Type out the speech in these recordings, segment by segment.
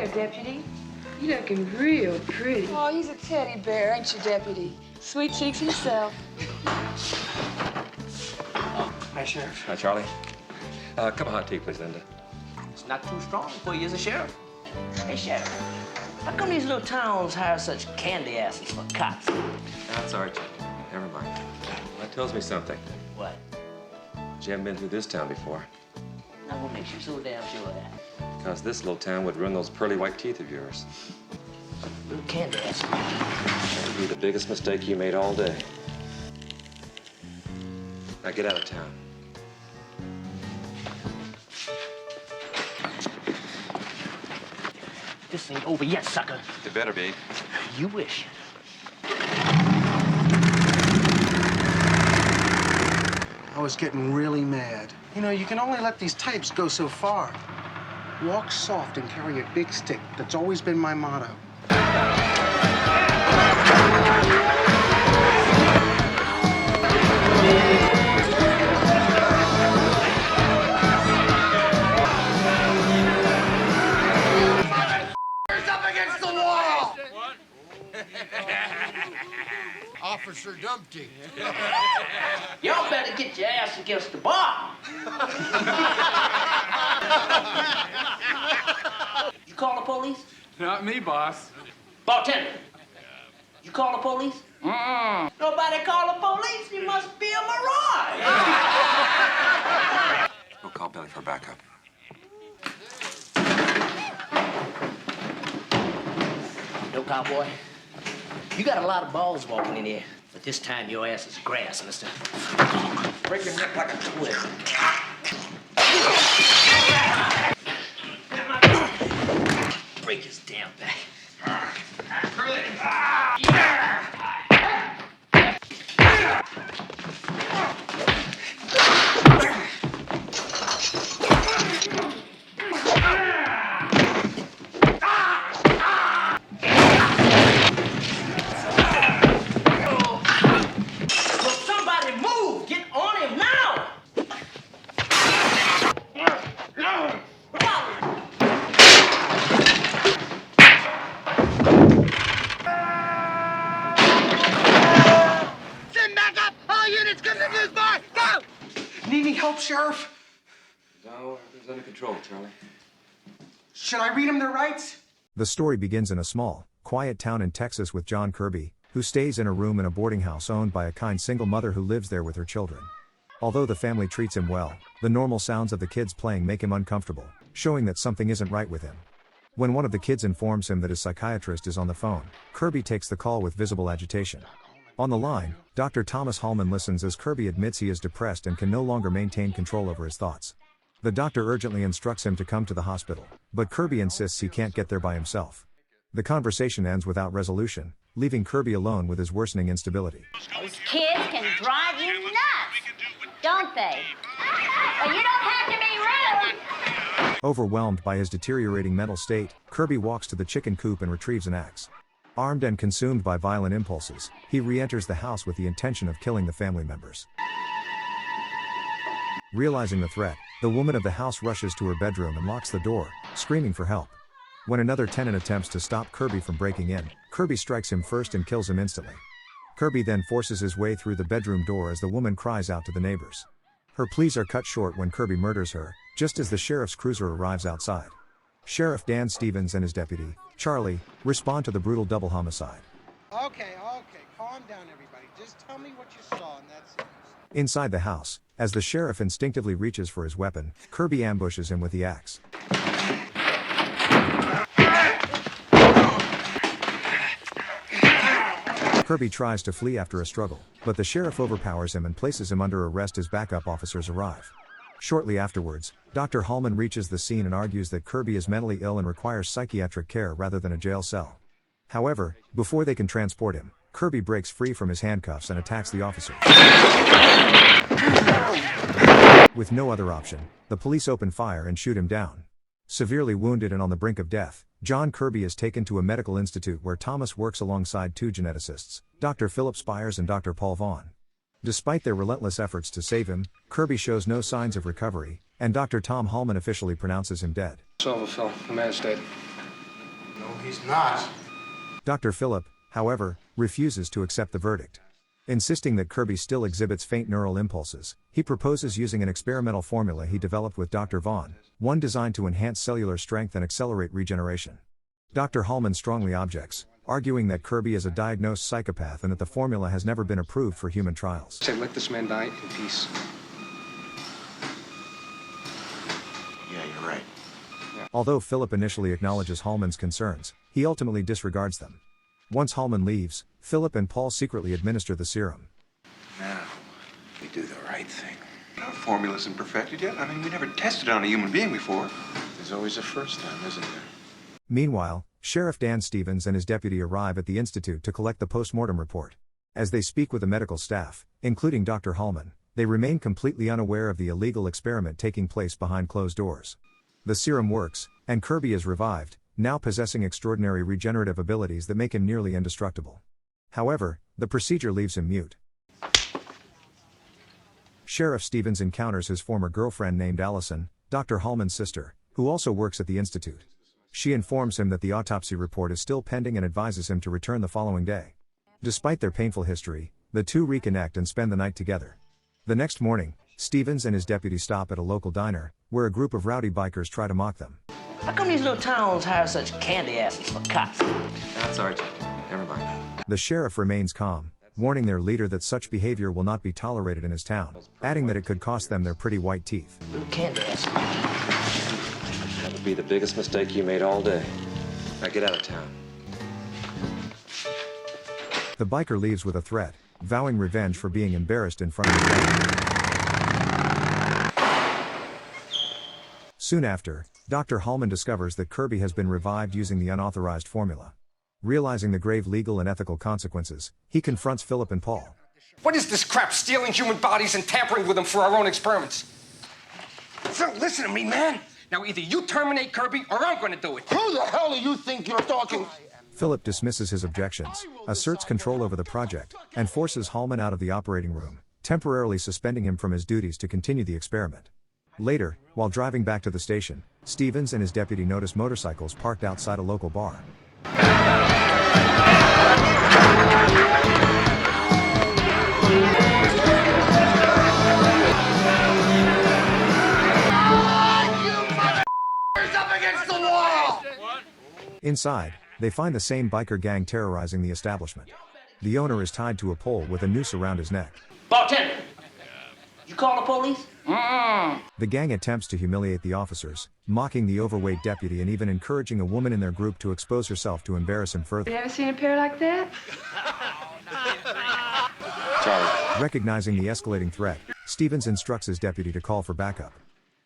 there, Deputy. You looking real pretty. Oh, he's a teddy bear, ain't you, Deputy? Sweet cheeks himself. Hi, Sheriff. Hi, Charlie. Cup of hot tea, please, Linda. It's not too strong for you as a sheriff. Hey, Sheriff, how come these little towns hire such candy asses for cops? That's Archie. Never mind. That tells me something. What? You haven't been through this town before. Now, what makes you so damn sure of that? Because this little town would ruin those pearly white teeth of yours. Little candy asses. That would be the biggest mistake you made all day. Now get out of town. This ain't over yet, sucker. It better be. You wish. I was getting really mad. You know, you can only let these types go so far. Walk soft and carry a big stick. That's always been my motto. Up against the wall! What? Officer Dumpty. Y'all better get your ass against the bar. You call the police? Not me, boss. Bartender, you call the police? Nobody call the police? You must be a mirage. We'll call Billy for backup. No, cowboy. You got a lot of balls walking in here, but this time your ass is grass, mister. Break your neck like a twig. Break his damn back. Need any help, Sheriff? No, everything's under control, Charlie. Should I read them their rights? The story begins in a small, quiet town in Texas with John Kirby, who stays in a room in a boarding house owned by a kind single mother who lives there with her children. Although the family treats him well, the normal sounds of the kids playing make him uncomfortable, showing that something isn't right with him. When one of the kids informs him that his psychiatrist is on the phone, Kirby takes the call with visible agitation. On the line, Dr. Thomas Hallman listens as Kirby admits he is depressed and can no longer maintain control over his thoughts. The doctor urgently instructs him to come to the hospital, but Kirby insists he can't get there by himself. The conversation ends without resolution, leaving Kirby alone with his worsening instability. Those kids can drive you nuts, don't they? But you don't have to be rude. Overwhelmed by his deteriorating mental state, Kirby walks to the chicken coop and retrieves an axe. Armed and consumed by violent impulses, he re-enters the house with the intention of killing the family members. Realizing the threat, the woman of the house rushes to her bedroom and locks the door, screaming for help. When another tenant attempts to stop Kirby from breaking in, Kirby strikes him first and kills him instantly. Kirby then forces his way through the bedroom door as the woman cries out to the neighbors. Her pleas are cut short when Kirby murders her, just as the sheriff's cruiser arrives outside. Sheriff Dan Stevens and his deputy, Charlie, respond to the brutal double homicide. Okay, calm down, everybody. Just tell me what you saw, and that's it. Inside the house, as the sheriff instinctively reaches for his weapon, Kirby ambushes him with the axe. Kirby tries to flee after a struggle, but the sheriff overpowers him and places him under arrest as backup officers arrive. Shortly afterwards, Dr. Hallman reaches the scene and argues that Kirby is mentally ill and requires psychiatric care rather than a jail cell. However, before they can transport him, Kirby breaks free from his handcuffs and attacks the officer. With no other option, the police open fire and shoot him down. Severely wounded and on the brink of death, John Kirby is taken to a medical institute where Thomas works alongside two geneticists, Dr. Philip Spires and Dr. Paul Vaughn. Despite their relentless efforts to save him, Kirby shows no signs of recovery, and Dr. Tom Hallman officially pronounces him dead. Silverfill, the man's dead. No, he's not. Dr. Phillip, however, refuses to accept the verdict. Insisting that Kirby still exhibits faint neural impulses, he proposes using an experimental formula he developed with Dr. Vaughn, one designed to enhance cellular strength and accelerate regeneration. Dr. Hallman strongly objects, arguing that Kirby is a diagnosed psychopath and that the formula has never been approved for human trials. Say, let this man die in peace. Yeah, you're right. Although Phillip initially acknowledges Hallman's concerns, he ultimately disregards them. Once Hallman leaves, Phillip and Paul secretly administer the serum. Now, we do the right thing. Our formula isn't perfected yet. I mean, we never tested it on a human being before. There's always a first time, isn't there? Meanwhile, Sheriff Dan Stevens and his deputy arrive at the Institute to collect the post-mortem report. As they speak with the medical staff, including Dr. Hallman, they remain completely unaware of the illegal experiment taking place behind closed doors. The serum works, and Kirby is revived, now possessing extraordinary regenerative abilities that make him nearly indestructible. However, the procedure leaves him mute. Sheriff Stevens encounters his former girlfriend named Allison, Dr. Hallman's sister, who also works at the Institute. She informs him that the autopsy report is still pending and advises him to return the following day. Despite their painful history, the two reconnect and spend the night together. The next morning, Stevens and his deputy stop at a local diner, where a group of rowdy bikers try to mock them. How come these little towns hire such candy asses for cops? That's Sergeant. Never mind. The sheriff remains calm, warning their leader that such behavior will not be tolerated in his town, adding that it could cost them their pretty white teeth. Little candy asses. That would be the biggest mistake you made all day. Now get out of town. The biker leaves with a threat, vowing revenge for being embarrassed in front of the gang. Soon after, Dr. Hallman discovers that Kirby has been revived using the unauthorized formula. Realizing the grave legal and ethical consequences, he confronts Phillip and Paul. What is this crap, stealing human bodies and tampering with them for our own experiments? So listen to me, man. Now, either you terminate Kirby or I'm going to do it. Who the hell do you think you're talking? Phillip dismisses his objections, asserts control over the project, and forces Hallman out of the operating room, temporarily suspending him from his duties to continue the experiment. Later, while driving back to the station, Stevens and his deputy notice motorcycles parked outside a local bar. Up against the wall! Inside, they find the same biker gang terrorizing the establishment. The owner is tied to a pole with a noose around his neck. Bartender, you call the police? The gang attempts to humiliate the officers, mocking the overweight deputy and even encouraging a woman in their group to expose herself to embarrass him further. You ever seen a pair like that? Charlie. Recognizing the escalating threat, Stevens instructs his deputy to call for backup.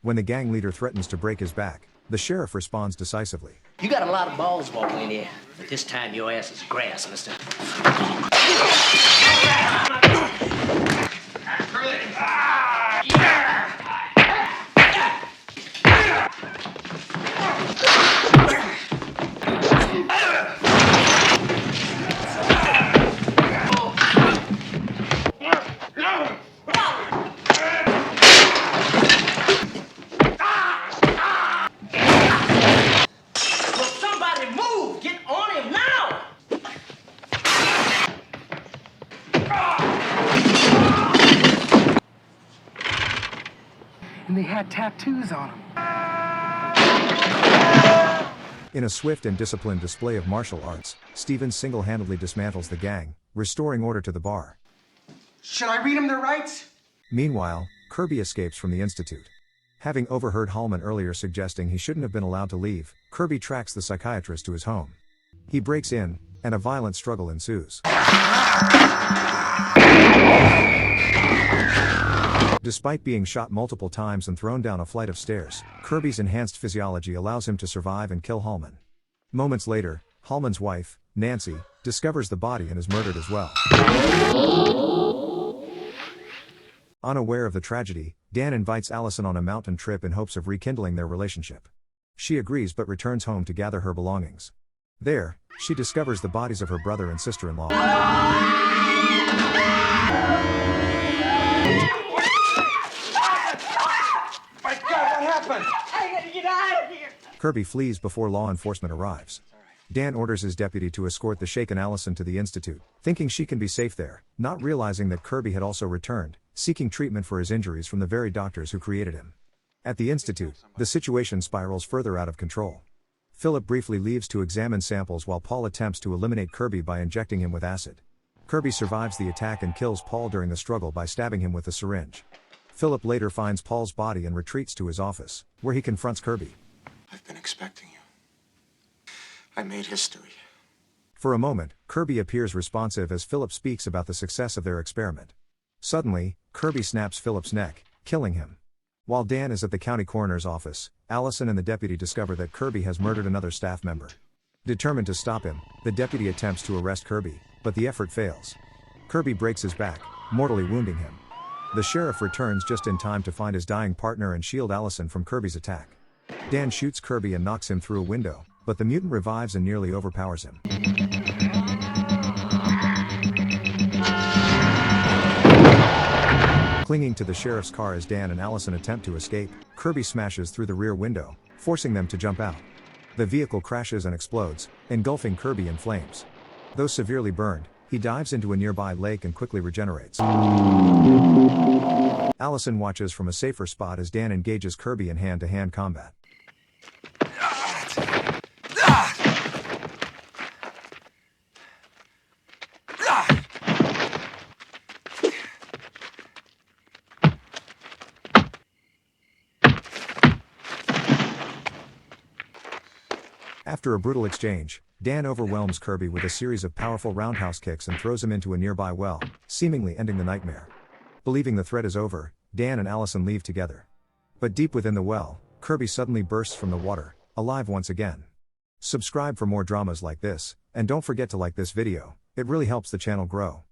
When the gang leader threatens to break his back, the sheriff responds decisively. You got a lot of balls walking in here, but this time your ass is grass, mister. And they had tattoos on them. In a swift and disciplined display of martial arts, Stevens single-handedly dismantles the gang, restoring order to the bar. Should I read them their rights? Meanwhile, Kirby escapes from the Institute. Having overheard Hallman earlier suggesting he shouldn't have been allowed to leave, Kirby tracks the psychiatrist to his home. He breaks in, and a violent struggle ensues. Despite being shot multiple times and thrown down a flight of stairs, Kirby's enhanced physiology allows him to survive and kill Hallman. Moments later, Hallman's wife, Nancy, discovers the body and is murdered as well. Unaware of the tragedy, Dan invites Allison on a mountain trip in hopes of rekindling their relationship. She agrees but returns home to gather her belongings. There, she discovers the bodies of her brother and sister-in-law. My God, what happened? I gotta get out of here. Kirby flees before law enforcement arrives. Dan orders his deputy to escort the shaken Allison to the institute, thinking she can be safe there, not realizing that Kirby had also returned, seeking treatment for his injuries from the very doctors who created him. At the institute, the situation spirals further out of control. Philip briefly leaves to examine samples while Paul attempts to eliminate Kirby by injecting him with acid. Kirby survives the attack and kills Paul during the struggle by stabbing him with a syringe. Philip later finds Paul's body and retreats to his office, where he confronts Kirby. I've been expecting you. I made history. For a moment, Kirby appears responsive as Philip speaks about the success of their experiment. Suddenly, Kirby snaps Philip's neck, killing him. While Dan is at the county coroner's office, Allison and the deputy discover that Kirby has murdered another staff member. Determined to stop him, the deputy attempts to arrest Kirby, but the effort fails. Kirby breaks his back, mortally wounding him. The sheriff returns just in time to find his dying partner and shield Allison from Kirby's attack. Dan shoots Kirby and knocks him through a window, but the mutant revives and nearly overpowers him. Clinging to the sheriff's car as Dan and Allison attempt to escape, Kirby smashes through the rear window, forcing them to jump out. The vehicle crashes and explodes, engulfing Kirby in flames. Though severely burned, he dives into a nearby lake and quickly regenerates. Allison watches from a safer spot as Dan engages Kirby in hand-to-hand combat. After a brutal exchange, Dan overwhelms Kirby with a series of powerful roundhouse kicks and throws him into a nearby well, seemingly ending the nightmare. Believing the threat is over, Dan and Allison leave together. But deep within the well, Kirby suddenly bursts from the water, alive once again. Subscribe for more dramas like this, and don't forget to like this video, it really helps the channel grow.